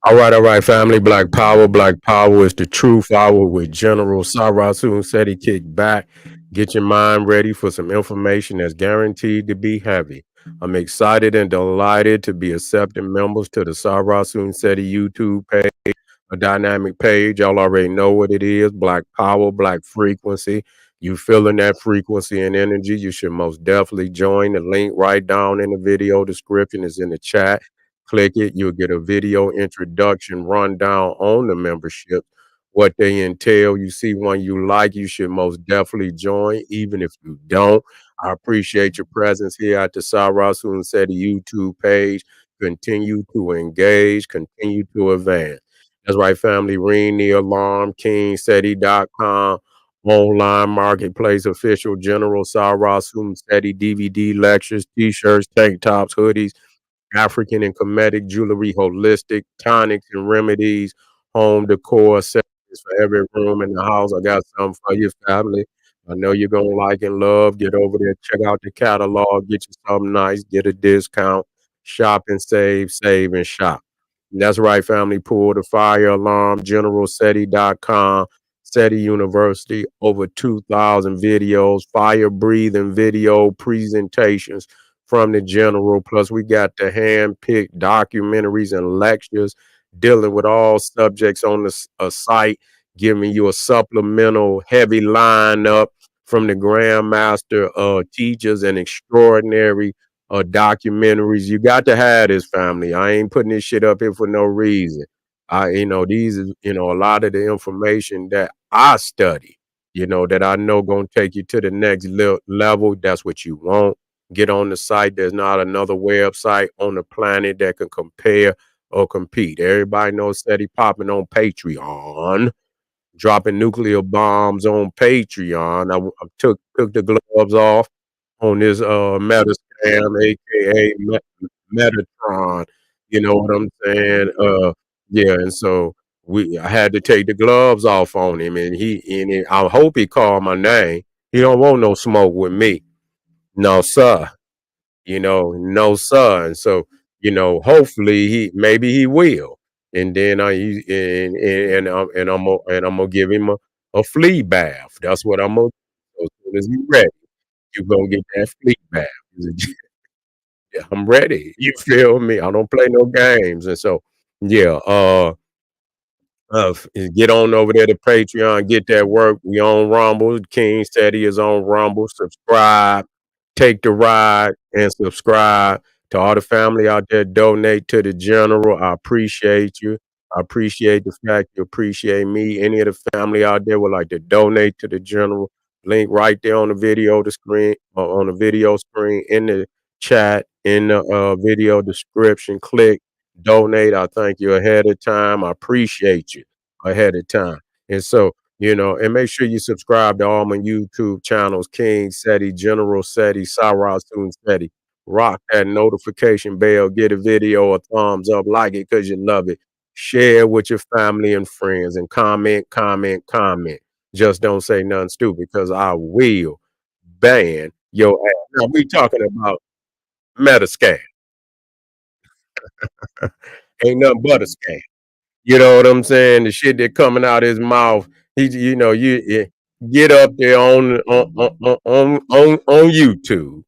All right, family. Black Power. Black Power is the truth hour with General Sarasun said he kicked back. Get your mind ready for some information that's guaranteed to be heavy. I'm excited and delighted to be accepting members to the Sarasun Seti YouTube page, a dynamic page. Y'all already know what it is. Black Power, Black Frequency. You feeling that frequency and energy, you should most definitely join. The link right down in the video description is in the chat. Click it, you'll get a video introduction rundown on the membership, what they entail. You see one you like, you should most definitely join, even if you don't. I appreciate your presence here at the Sarasun Seti YouTube page. Continue to engage, continue to advance. That's right, family. Ring the alarm, kingseti.com, online marketplace, official General Sarasun Seti DVD lectures, t-shirts, tank tops, hoodies, African and Kemetic jewelry, holistic tonics and remedies, home decor, accessories for every room in the house. I got something for your family. I know you're gonna like and love. Get over there, check out the catalog, get you something nice, get a discount, shop and save and shop. And that's right, family. Pull the fire alarm, generalseti.com, SETI University, over 2,000 videos, fire breathing video presentations from the general. Plus, we got the hand-picked documentaries and lectures dealing with all subjects on the a site, giving you a supplemental heavy lineup from the grandmaster teachers and extraordinary documentaries. You got to have this, family. I ain't putting this shit up here for no reason. These is, a lot of the information that I study, that I know gonna take you to the next level. That's what you want. Get on the site. There's not another website on the planet that can compare or compete. Everybody knows steady popping on Patreon, dropping nuclear bombs on Patreon. I took the gloves off on this Metascam, aka Metatron. You know what I'm saying? Yeah, and so I had to take the gloves off on him, and I hope he called my name. He don't want no smoke with me. No, sir. No son. So, hopefully maybe he will. And then I'm gonna give him a flea bath. That's what I'm gonna do. So as soon as he's ready, you gonna get that flea bath. Yeah, I'm ready. You feel me? I don't play no games. And so, yeah, get on over there to Patreon, get that work. We on Rumble. King said he is on Rumble. Subscribe, take the ride, and subscribe to all the family out there. Donate to the general. I appreciate you. I appreciate the fact you appreciate me. Any of the family out there would like to donate to the general. Link right there on the video, the screen, on the video screen, in the chat, in the video description. Click donate. I thank you ahead of time. I appreciate you ahead of time. And so, and make sure you subscribe to all my YouTube channels, King Seti, General Seti, Sarasun Seti. Rock that notification bell, get a video a thumbs up, like it because you love it. Share with your family and friends and comment, comment, comment. Just don't say nothing stupid because I will ban your ass. Now we talking about Metascam. Ain't nothing but a scam. You know what I'm saying? The shit that coming out his mouth, get up there on YouTube.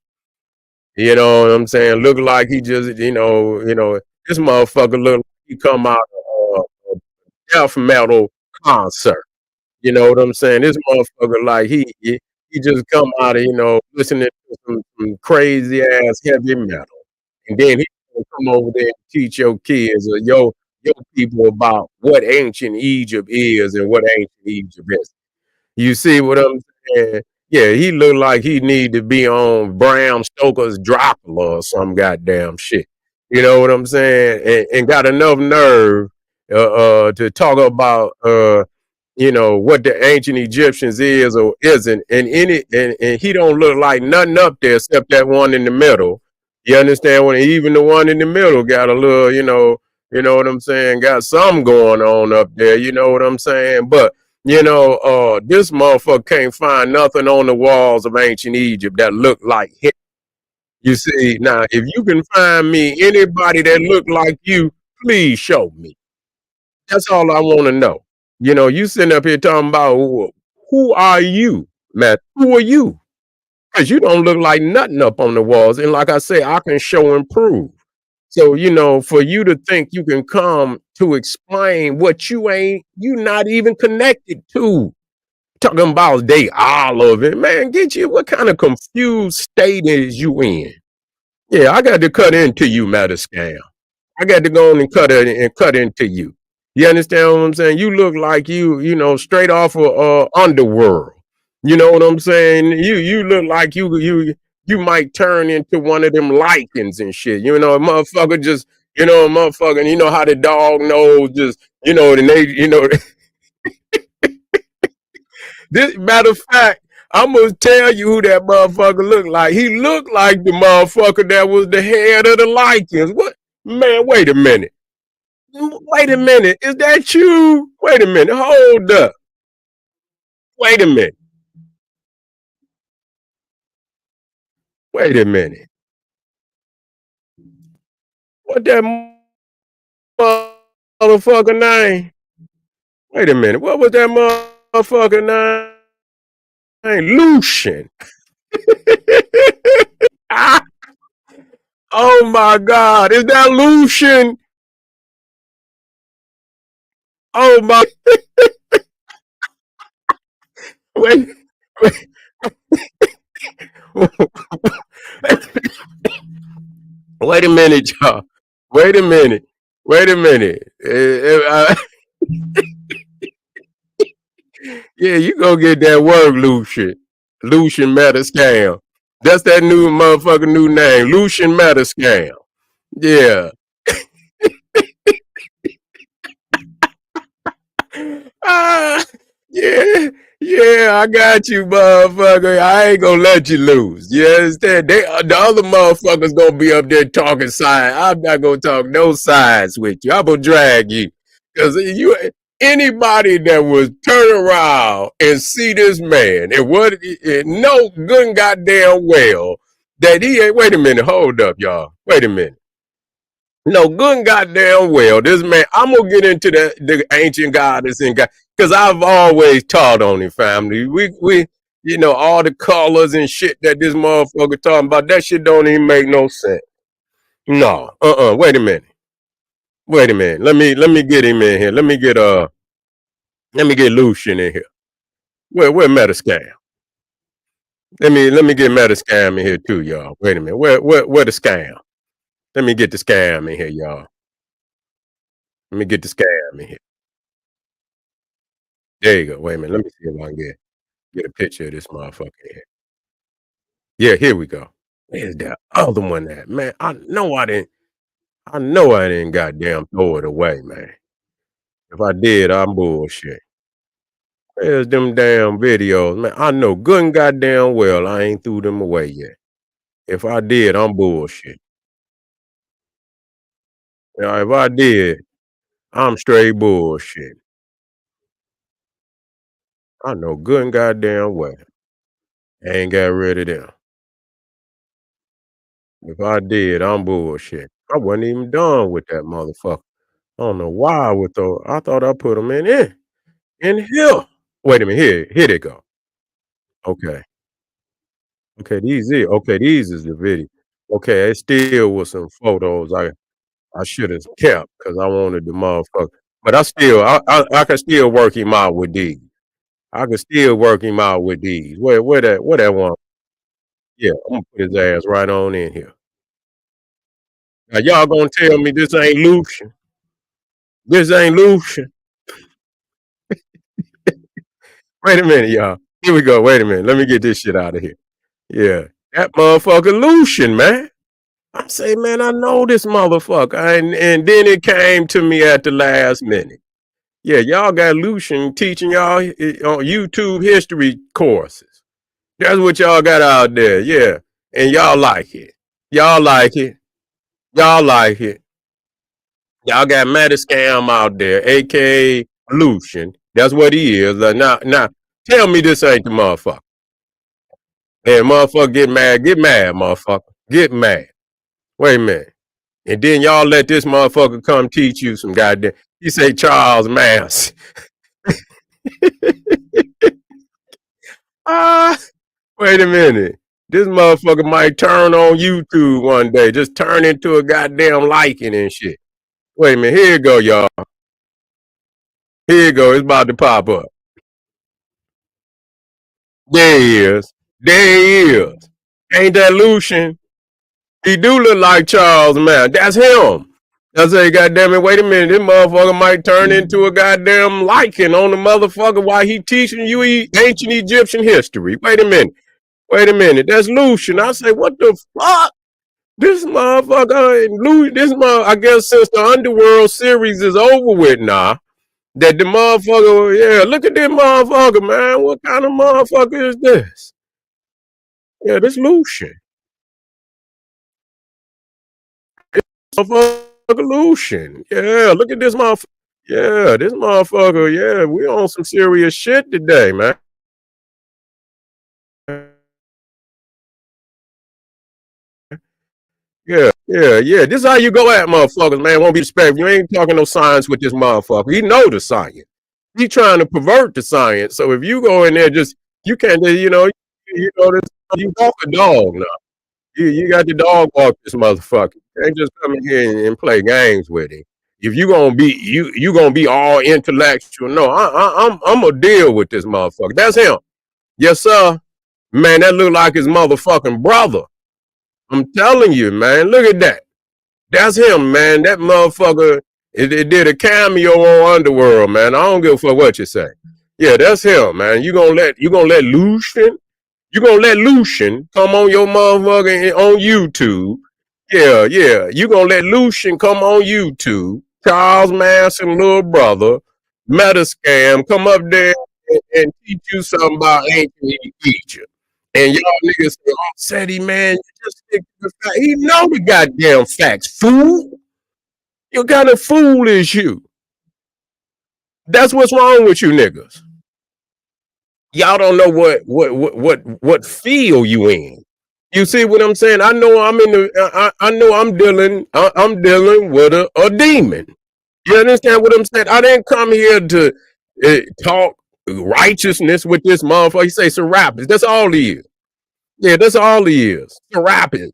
You know what I'm saying? Look like he just, this motherfucker look like he come out of a death metal concert. You know what I'm saying? This motherfucker like he just come out of, listening to some crazy ass heavy metal. And then he gonna come over there and teach your kids or your people about what ancient Egypt is and what ancient Egypt is. You see what I'm saying? Yeah, he looked like he need to be on Bram Stoker's Dracula or some goddamn shit. You know what I'm saying? And got enough nerve to talk about what the ancient Egyptians is or isn't, and he don't look like nothing up there except that one in the middle. You understand? When even the one in the middle got a little, what I'm saying, got something going on up there. You know what I'm saying? But this motherfucker can't find nothing on the walls of ancient Egypt that look like him. You see, now if you can find me anybody that look like you, please show me. That's all I want to know. You sitting up here talking about who are you, Matt? Who are you? Because you don't look like nothing up on the walls. And like I say, I can show and prove. So, for you to think you can come to explain what you not even connected to. Talking about they all of it. Man, get you. What kind of confused state is you in? Yeah, I got to cut into you, Metascam. I got to go on and cut into you. You understand what I'm saying? You look like straight off of Underworld. You know what I'm saying? You look like you might turn into one of them lichens and shit. A motherfucker just a motherfucker. You know how the dog knows just and they this matter of fact. I'm gonna tell you who that motherfucker looked like. He looked like the motherfucker that was the head of the lichens. What man? Wait a minute. Wait a minute. Is that you? Wait a minute. Hold up. Wait a minute. Wait a minute. What that motherfucker name? Wait a minute. What was that motherfucker name? Lucian. Ah, oh my God. Is that Lucian? Oh my. Wait. Wait, wait a minute, y'all. Wait a minute. Wait a minute. Yeah, you go get that work, Lucian. Lucian Metascam. That's that new motherfucking new name, Lucian Metascam. Yeah. Ah, yeah, yeah, I got you, motherfucker. I ain't gonna let you lose. You understand? The other motherfuckers gonna be up there talking science. I'm not gonna talk no science with you. I'm gonna drag you. Cause anybody that was turn around and see this man and what know good and goddamn well that he ain't wait a minute, hold up, y'all. Wait a minute. No, good and goddamn well. This man, I'm gonna get into the ancient goddess and God because I've always taught on it, family. We all the colors and shit that this motherfucker talking about. That shit don't even make no sense. No, wait a minute. Wait a minute. Let me get him in here. Let me get Lucian in here. Where Metascam? Let me get Metascam in here too, y'all. Wait a minute. Where the scam? Let me get the scam in here, y'all. Let me get the scam in here. There you go. Wait a minute. Let me see if I can get a picture of this motherfucker here. Yeah, here we go. Where's that other one at? Man, I know I didn't goddamn throw it away, man. If I did, I'm bullshit. Where's them damn videos? Man, I know good and goddamn well I ain't threw them away yet. If I did, I'm bullshit. If I did, I'm straight bullshit. I know good and goddamn well. I ain't got rid of them. If I did, I'm bullshit. I wasn't even done with that motherfucker. I don't know why I would throw I thought I put them in here. Wait a minute, here they go. Okay. Okay, these is the video. Okay, it still was some photos I should have kept because I wanted the motherfucker. But I can still work him out with these. I can still work him out with these. Where that one? Yeah, I'm gonna put his ass right on in here. Now y'all gonna tell me this ain't Lucian? This ain't Lucian? Wait a minute, y'all. Here we go. Wait a minute. Let me get this shit out of here. Yeah. That motherfucker Lucian, man. I say, man, I know this motherfucker. And then it came to me at the last minute. Yeah, y'all got Lucian teaching y'all on YouTube history courses. That's what y'all got out there. Yeah. And y'all like it. Y'all like it. Y'all like it. Y'all got Metascam out there, aka Lucian. That's what he is. Now, tell me this ain't the motherfucker. And motherfucker get mad, motherfucker. Get mad. Wait a minute. And then y'all let this motherfucker come teach you some goddamn. You say Charles Manson. Ah, wait a minute. This motherfucker might turn on YouTube one day, just turn into a goddamn liking and shit. Wait a minute, here you go, y'all. Here you go, it's about to pop up. There he is. There he is. Ain't that Lucian? He do look like Charles Manson. That's him. I say, goddamn it, wait a minute, this motherfucker might turn into a goddamn liking on the motherfucker while he teaching you ancient Egyptian history. Wait a minute, that's Lucian. I say, what the fuck? This motherfucker, I guess since the Underworld series is over with now, that the motherfucker, yeah, look at this motherfucker, man. What kind of motherfucker is this? Yeah, this Lucian. Motherfucker Lucian. Yeah, look at this motherfucker. Yeah, this motherfucker, yeah, we on some serious shit today, man. Yeah. This is how you go at motherfuckers, man. Won't be respectful. You ain't talking no science with this motherfucker. He know the science. He trying to pervert the science. So if you go in there, just you can't, this, you walk a dog now. You got the dog walk this motherfucker. You ain't just come in here and play games with him. If you gonna be all intellectual, no, I'm gonna deal with this motherfucker. That's him. Yes, sir. Man, that look like his motherfucking brother. I'm telling you, man. Look at that. That's him, man. That motherfucker. It did a cameo on Underworld, man. I don't give a fuck what you say. Yeah, that's him, man. You gonna let Lucian come on your motherfucker on YouTube. Yeah. You gonna let Lucian come on YouTube. Charles Manson, little brother, Metascam, come up there and teach you something about ancient Egypt. And y'all niggas say, oh, Seti, man, you just stick to the fact. He know the goddamn facts, fool. You kind of fool is you. That's what's wrong with you niggas. Y'all don't know what field you in. You see what I'm saying? I know I'm in the. I know I'm dealing. I'm dealing with a demon. You understand what I'm saying? I didn't come here to talk righteousness with this motherfucker. You say Serapis. That's all he is. Yeah, that's all he is. Serapis.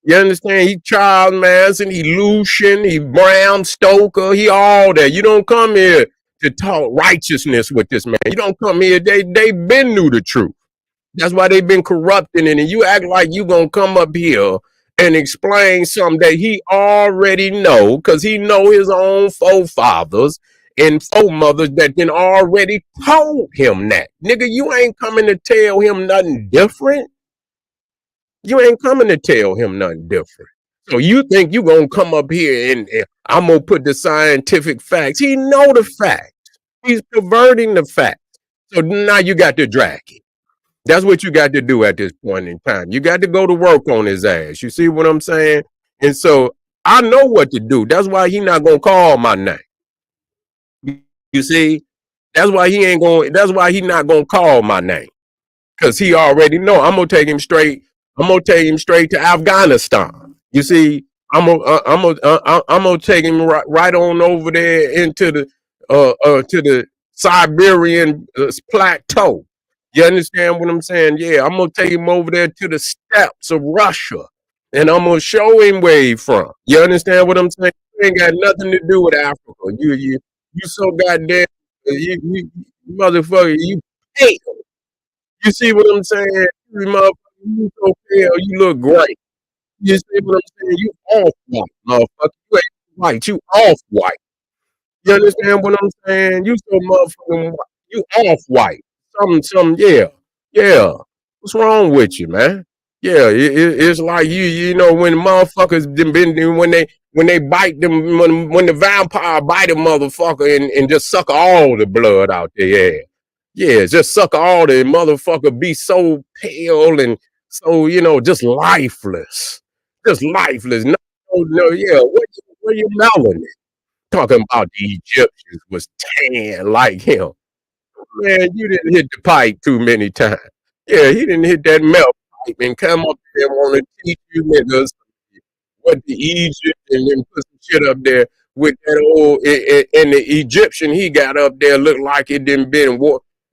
You understand? He Charles Manson, he Lucian, he Bram Stoker, he all that. You don't come here to talk righteousness with this man. You don't come here. They been knew the truth. That's why they've been corrupting it. And you act like you gonna come up here and explain something that he already know, because he know his own forefathers and foremothers that then already told him that. Nigga, you ain't coming to tell him nothing different. You ain't coming to tell him nothing different. So you think you gonna come up here and I'm gonna put the scientific facts. He know the facts. He's perverting the facts. So now you got to drag him. That's what you got to do at this point in time. You got to go to work on his ass. You see what I'm saying? And so I know what to do. That's why he not gonna call my name. You see? That's why he not gonna call my name. Cause he already know I'm gonna take him straight. I'm gonna take him straight to Afghanistan. You see, I'm gonna take him right on over there into the to the Siberian plateau. You understand what I'm saying? Yeah, I'm gonna take him over there to the steppes of Russia, and I'm gonna show him where he from. You understand what I'm saying? You ain't got nothing to do with Africa. You so goddamn you motherfucker. You pale. You see what I'm saying? You motherfucker, you so pale. You look great. You see what I'm saying? You off white, motherfucker. You ain't white. You off white. You understand what I'm saying? You so motherfucking white. You off white. Yeah. What's wrong with you, man? Yeah, it's like you know when motherfuckers been when they bite them when the vampire bite a motherfucker and just suck all the blood out their ass. Yeah, just suck all the motherfucker be so pale and so just lifeless, No, yeah. Where you melanin? Talking about the Egyptians was tan like him. Man, you didn't hit the pipe too many times. Yeah, he didn't hit that melt pipe and come up there and want to teach you niggas what the Egypt and then put some shit up there. with that old and the Egyptian he got up there looked like it didn't been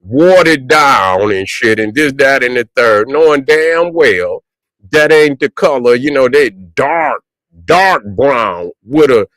watered down and shit and this, that, and the third, knowing damn well that ain't the color. They dark brown with a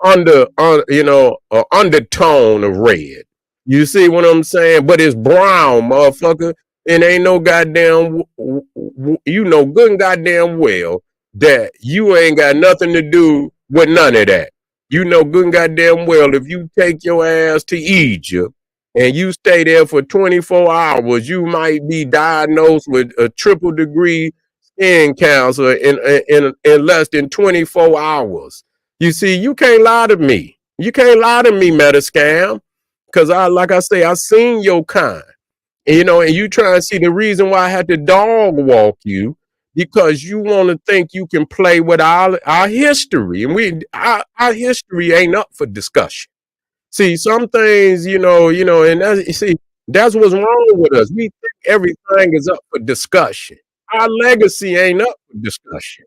a undertone of red. You see what I'm saying? But it's brown, motherfucker. And ain't no goddamn, good and goddamn well that you ain't got nothing to do with none of that. Good and goddamn well if you take your ass to Egypt and you stay there for 24 hours, you might be diagnosed with a triple degree skin cancer in less than 24 hours. You see, you can't lie to me. You can't lie to me, Metascam. Cause like I say, I seen your kind. And you try and see the reason why I had to dog walk you because you want to think you can play with our history. And our history ain't up for discussion. See, some things, and that's what's wrong with us. We think everything is up for discussion. Our legacy ain't up for discussion.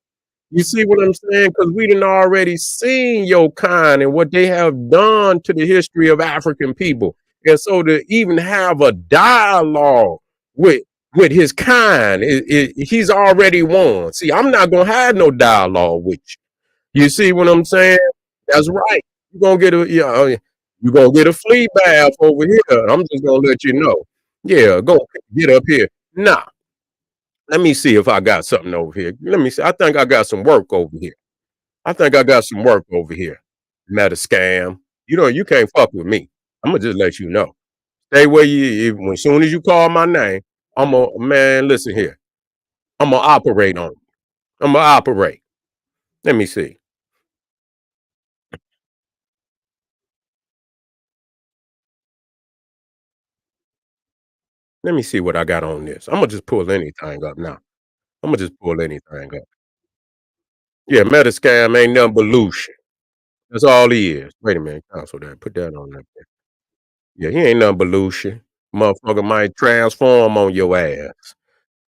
You see what I'm saying? Because we done already seen your kind and what they have done to the history of African people. And so to even have a dialogue with his kind, he's already won. See, I'm not gonna have no dialogue with you. You see what I'm saying? That's right. You're gonna get you're gonna get a flea bath over here. I'm just gonna let you know. Yeah, go get up here. Nah, let me see if I got something over here. Let me see. I think I got some work over here. I think I got some work over here. Metascam. You can't fuck with me. I'm gonna just let you know. Stay where as soon as you call my name, man, listen here. I'm gonna operate on you. I'm gonna operate. Let me see. Let me see what I got on this. I'm gonna just pull anything up now. I'm gonna just pull anything up. Yeah, Metascam ain't nothing but Lucian. That's all he is. Wait a minute, cancel that. Put that on there. Yeah, he ain't nothing but Lucian. Motherfucker might transform on your ass.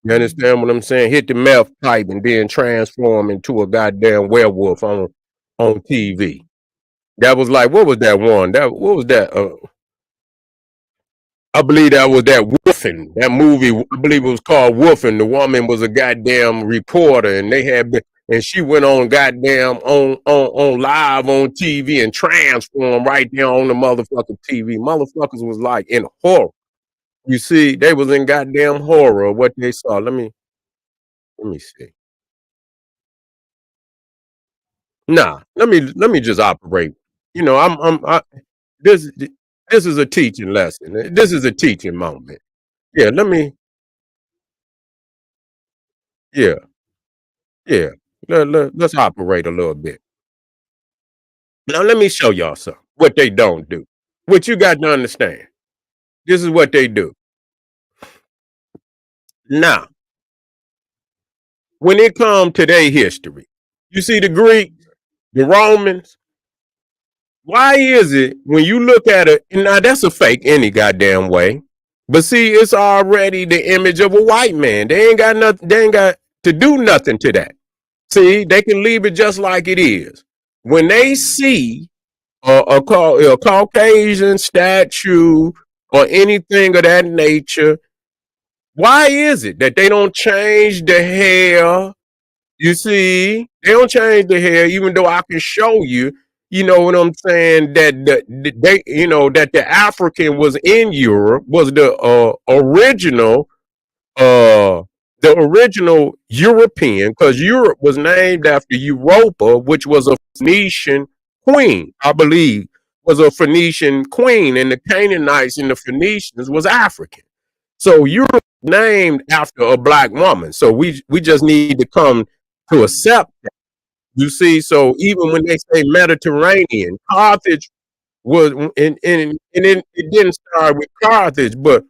You understand what I'm saying? Hit the meth pipe and then transform into a goddamn werewolf on TV. That was like, what was that one? What was that? I believe that was that Woofing, that movie. I believe it was called Woofing. The woman was a goddamn reporter, and and she went on goddamn on live on TV and transformed right there on the motherfucking TV. Motherfuckers was like in horror. You see, they was in goddamn horror of what they saw. Let me see. Nah, let me just operate. This this is a teaching lesson. This is a teaching moment. Yeah, yeah, yeah. Let's operate a little bit. Now let me show y'all something. What they don't do. What you got to understand. This is what they do. Now, when it comes to their history, you see the Greeks, the Romans. Why is it when you look at it, now that's a fake any goddamn way. But see, it's already the image of a white man. They ain't got nothing, they ain't got to do nothing to that. See, they can leave it just like it is. When they see a Caucasian statue or anything of that nature, why is it that they don't change the hair? You see, they don't change the hair, even though I can show you, you know what I'm saying, that that the African was in Europe, was uh the original European, because Europe was named after Europa, which was a Phoenician queen, I believe, was a Phoenician queen, and the Canaanites and the Phoenicians was African. So Europe named after a black woman. So we just need to come to accept that. You see, so even when they say Mediterranean, Carthage was it didn't start with Carthage, but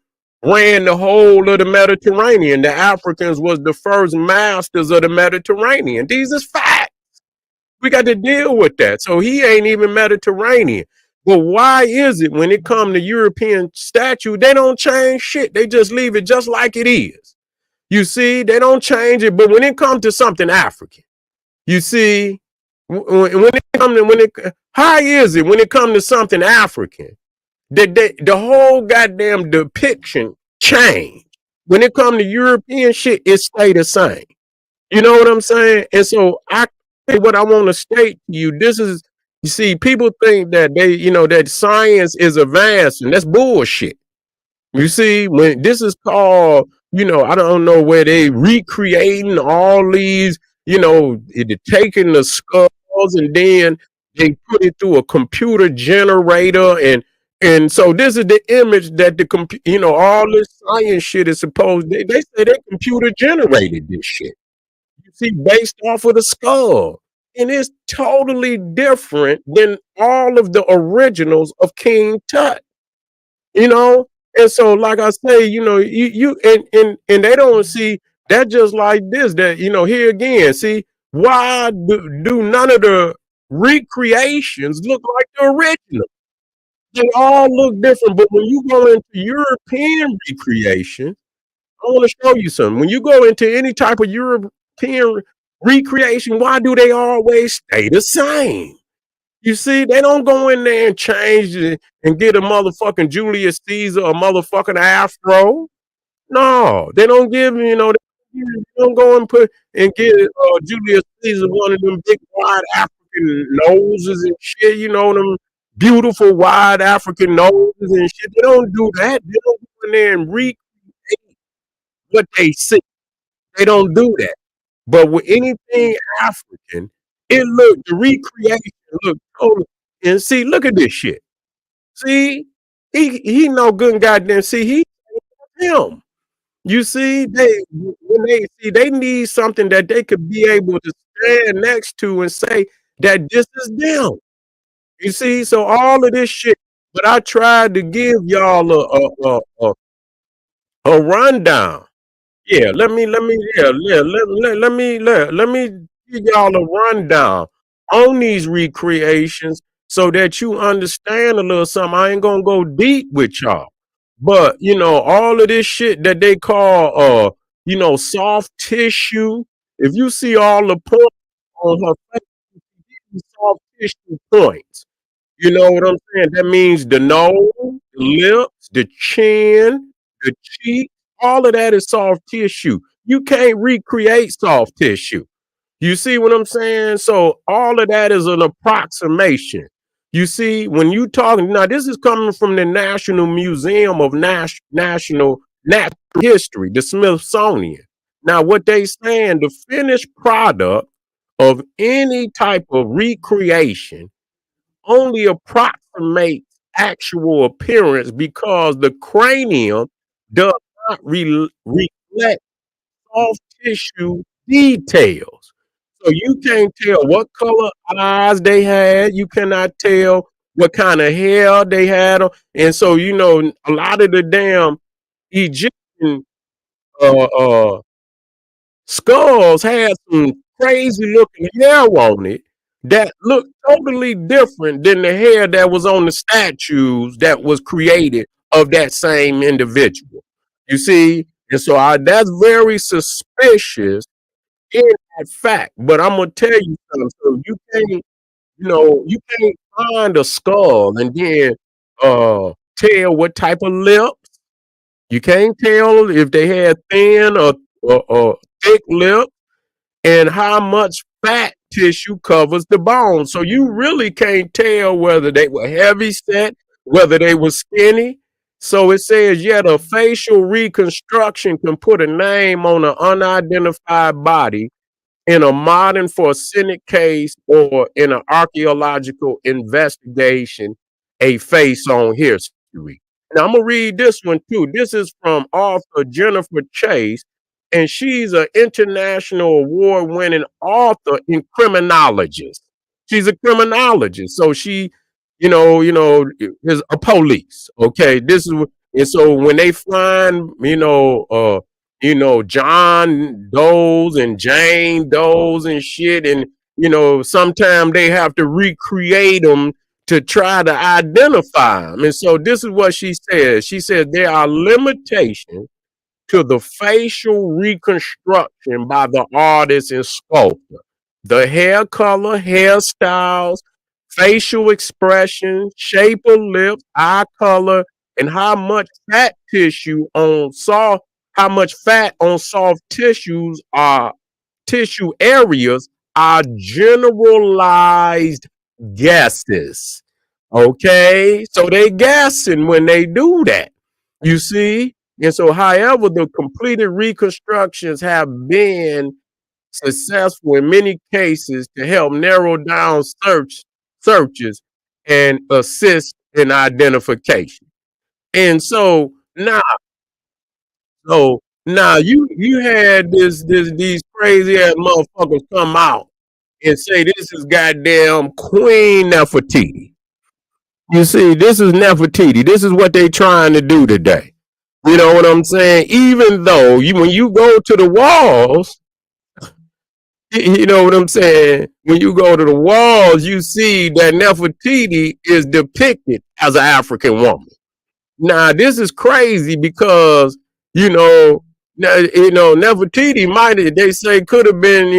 ran the whole of the Mediterranean. The Africans was the first masters of the Mediterranean. These is facts. We got to deal with that. So he ain't even Mediterranean. But why is it when it come to European statue, they don't change shit. They just leave it just like it is. You see, they don't change it. But when it comes to something African, you see, when it come to how is it when it comes to something African? The whole goddamn depiction changed. When it come to European shit, it stay the same. You know what I'm saying? And so what I want to state to you, this is, you see, people think that that science is advanced, and that's bullshit. You see, when this is called, I don't know where they recreating all these, taking the skulls and then they put it through a computer generator and so this is the image that all this science shit is supposed. They say they computer generated this shit. You see, based off of the skull, and it's totally different than all of the originals of King Tut. you know. And so, like I say, you and they don't see that just like this. That here again, see why do none of the recreations look like the original? They all look different. But when you go into European recreation, I want to show you something. When you go into any type of European recreation, why do they always stay the same? You see, they don't go in there and change it and get a motherfucking Julius Caesar a motherfucking afro. No, they don't give they don't go and put and get Julius Caesar one of them big wide African noses and shit. Them beautiful wide African noses and shit. They don't do that. They don't go in there and recreate what they see. They don't do that. But with anything African, the recreation look total. And see, look at this shit. See, he no good and goddamn. See, he him. You see, they need something that they could be able to stand next to and say that this is them. You see, so all of this shit. But I tried to give y'all a rundown. Yeah, let me give y'all a rundown on these recreations so that you understand a little something. I ain't gonna go deep with y'all, but all of this shit that they call soft tissue. If you see all the points on her face, soft tissue points. You know what I'm saying? That means the nose, the lips, the chin, the cheek, all of that is soft tissue. You can't recreate soft tissue. You see what I'm saying? So all of that is an approximation. You see, when you talking now, this is coming from the National Museum of National Natural History, the Smithsonian. Now, what they saying, the finished product of any type of recreation only approximates actual appearance because the cranium does not reflect soft tissue details. So you can't tell what color eyes they had. You cannot tell what kind of hair they had. And so, a lot of the damn Egyptian uh, uh, skulls had some crazy looking hair on it that looked totally different than the hair that was on the statues that was created of that same individual. You see? And so that's very suspicious in that fact. But I'm gonna tell you something. So you can't find a skull and then tell what type of lips. You can't tell if they had thin or thick lips and how much fat tissue covers the bone. So you really can't tell whether they were heavy set, whether they were skinny. So it says, yet a facial reconstruction can put a name on an unidentified body in a modern forensic case or in an archaeological investigation, a face on history. Now I'm gonna read this one too. This is from author Jennifer Chase, and she's an international award-winning author and criminologist. She's a criminologist, so she, is a police. Okay, this is and so when they find, John Doe's and Jane Doe's and shit. And, sometimes they have to recreate them to try to identify them. And so this is what she says. She says there are limitations to the facial reconstruction by the artist and sculptor. The hair color, hairstyles, facial expression, shape of lips, eye color, and how much fat on soft tissues are tissue areas are generalized guesses. Okay, so they guessing when they do that. You see, and so however the completed reconstructions have been successful in many cases to help narrow down searches and assist in identification. And so now you had these crazy ass motherfuckers come out and say this is goddamn Queen Nefertiti. You see, this is Nefertiti. This is what they trying to do today. You know what I'm saying? Even though when you go to the walls, you know what I'm saying? When you go to the walls, you see that Nefertiti is depicted as an African woman. Now, this is crazy because you know, Nefertiti they say could have been,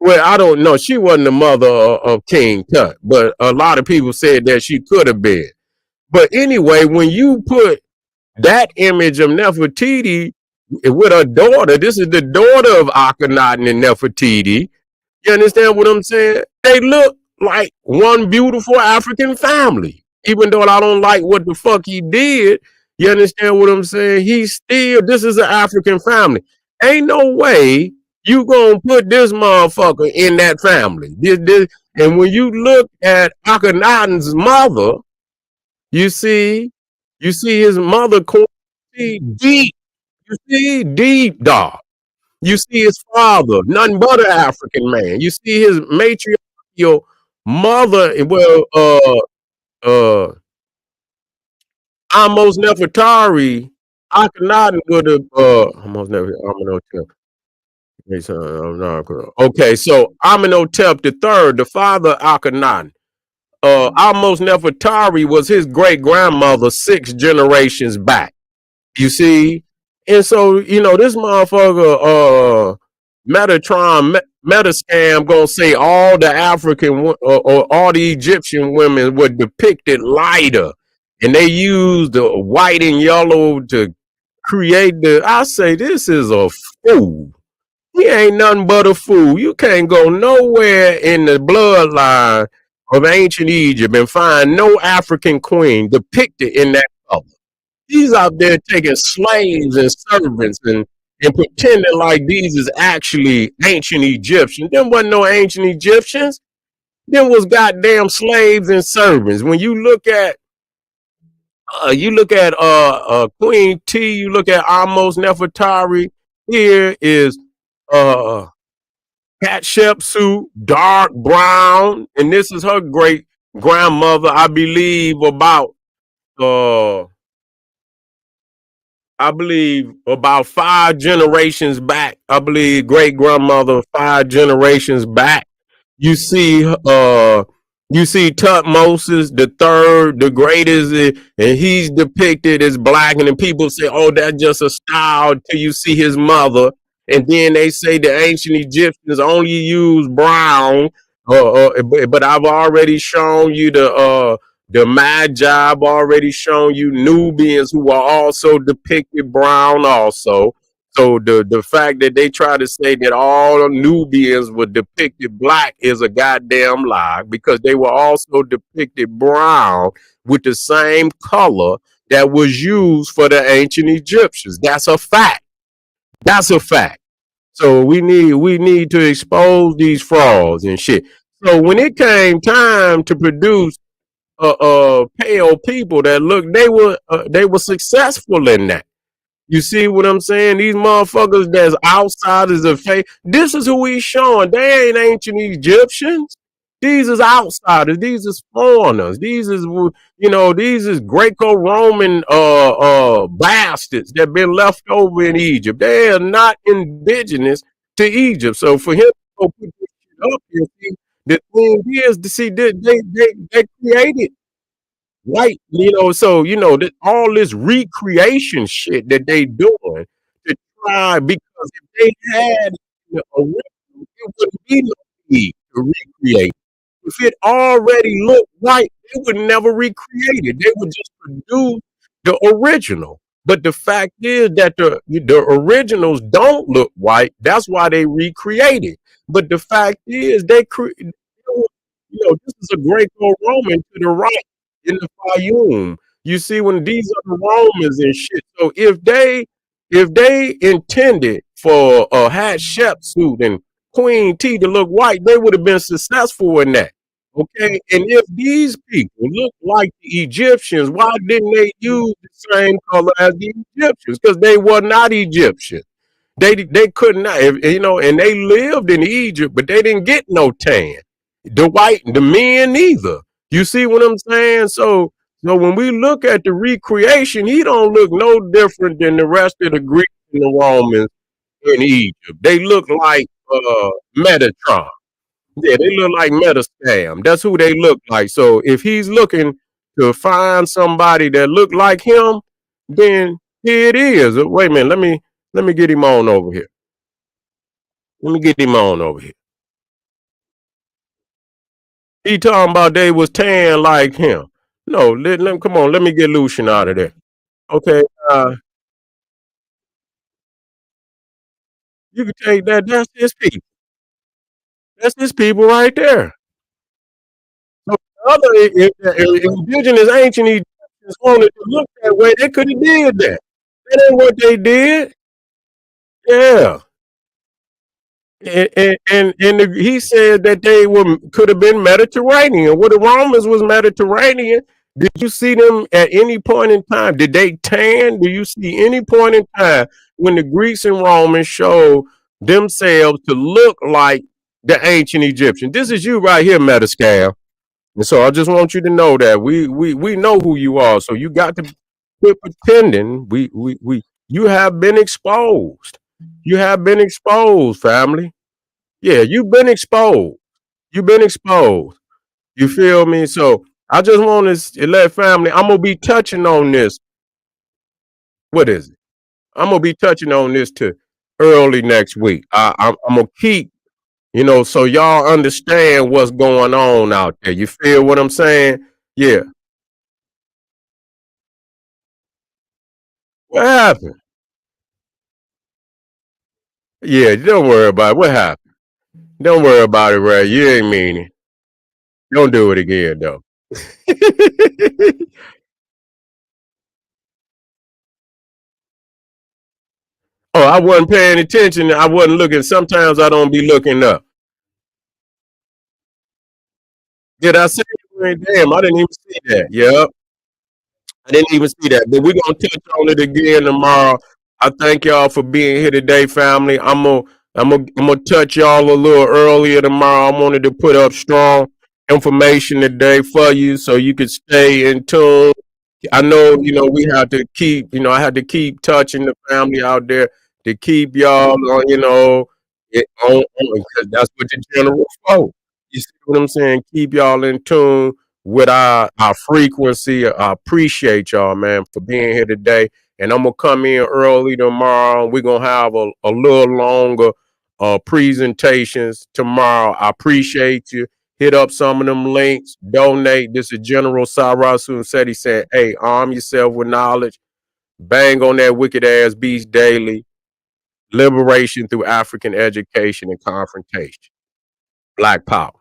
well, I don't know. She wasn't the mother of King Tut, but a lot of people said that she could have been. But anyway, when you put that image of Nefertiti with her daughter, this is the daughter of Akhenaten and Nefertiti. You understand what I'm saying? They look like one beautiful African family. Even though I don't like what the fuck he did, you understand what I'm saying? This is an African family. Ain't no way you gonna put this motherfucker in that family. And when you look at Akhenaten's mother, you see, his mother, deep. You see, deep dog. You see his father, nothing but an African man. You see his matriarchal mother, almost Nefertari, Akhenaten would have, almost never, Amenhotep. Okay, so Amenhotep the third, the father of Akhenaten, almost Nefertari was his great grandmother 6 generations back. You see? And so, this motherfucker, Metascam gonna say all the or all the Egyptian women were depicted lighter. And they used the white and yellow to create I say this is a fool. He ain't nothing but a fool. You can't go nowhere in the bloodline of ancient Egypt and find no African queen depicted in that color. He's out there taking slaves and servants and pretending like these is actually ancient Egyptians. There wasn't no ancient Egyptians. There was goddamn slaves and servants. When you look at Queen T, you look at Amos Nefertari. Here is Hatshepsut, dark brown, and this is her great grandmother, I believe, uh about 5 generations back. I believe great grandmother 5 generations back. You see, Tutmosis the third, the greatest, and he's depicted as black, and then people say, "Oh, that's just a style." Till you see his mother, and then they say the ancient Egyptians only use brown. But I've already shown you the Magi. I've already shown you Nubians who are also depicted brown also. So the fact that they try to say that all Nubians were depicted black is a goddamn lie, because they were also depicted brown with the same color that was used for the ancient Egyptians. That's a fact. That's a fact. So we need to expose these frauds and shit. So when it came time to produce pale people that look, they were successful in that. You see what I'm saying? These motherfuckers that's outsiders of faith. This is who he's showing. They ain't ancient Egyptians. These is outsiders. These is foreigners. These is Greco-Roman bastards that been left over in Egypt. They are not indigenous to Egypt. So for him to go put this shit up here, see, the thing is to see they created right, so all this recreation shit that they doing to try, because if they had it wouldn't be no need to recreate. If it already looked white, they would never recreate it. They would just produce the original. But the fact is that the originals don't look white. That's why they recreate it. But the fact is this is a Greco-Roman to the right in the Fayum. You see, when these are the Romans and shit. So if they intended for a Hatshepsut and Queen T to look white, they would have been successful in that. Okay, and if these people look like the Egyptians, why didn't they use the same color as the Egyptians? Because they were not Egyptian. They could not, and they lived in Egypt, but they didn't get no tan. The men neither. You see what I'm saying? So when we look at the recreation, he don't look no different than the rest of the Greeks and the Romans in Egypt. They look like Metatron. Yeah, they look like Metascam. That's who they look like. So if he's looking to find somebody that look like him, then here it is. Wait a minute, let me get him on over here. Let me get him on over here. He talking about they was tan like him. No, come on, let me get Lucian out of there. Okay, you can take that. That's his people. That's his people right there. So other if indigenous ancient Egyptians wanted to look that way, they could have did that. That ain't what they did. Yeah. He said that they were could have been Mediterranean. Well, the Romans was Mediterranean. Did you see them at any point in time? Did they tan? Do you see any point in time when the Greeks and Romans showed themselves to look like the ancient Egyptians? This is you right here, Metascam. And so I just want you to know that we know who you are. So you got to quit pretending. We you have been exposed. You have been exposed, family. Yeah, you've been exposed. You've been exposed. You feel me? So I just want to let family. I'm gonna be touching on this. What is it? I'm gonna be touching on this to early next week. I'm gonna keep, so y'all understand what's going on out there. You feel what I'm saying? Yeah. What happened? Yeah, don't worry about it. What happened? Don't worry about it, Ray. You ain't mean it. Don't do it again, though. Oh, I wasn't paying attention. I wasn't looking. Sometimes I don't be looking up. Did I say it? Damn, I didn't even see that. Yep. I didn't even see that. But we're gonna touch on it again tomorrow. I thank y'all for being here today, family. I'm gonna touch y'all a little earlier tomorrow. I wanted to put up strong information today for you so you could stay in tune. I know, we have to keep, I had to keep touching the family out there to keep y'all on, because that's what the general for. You see what I'm saying? Keep y'all in tune with our frequency. I appreciate y'all, man, for being here today. And I'm gonna come in early tomorrow. We're gonna have a little longer presentations tomorrow. I appreciate you. Hit up some of them links, donate. This is General Sarasu said he said, hey, arm yourself with knowledge, bang on that wicked ass beast daily, liberation through African education and confrontation. Black power.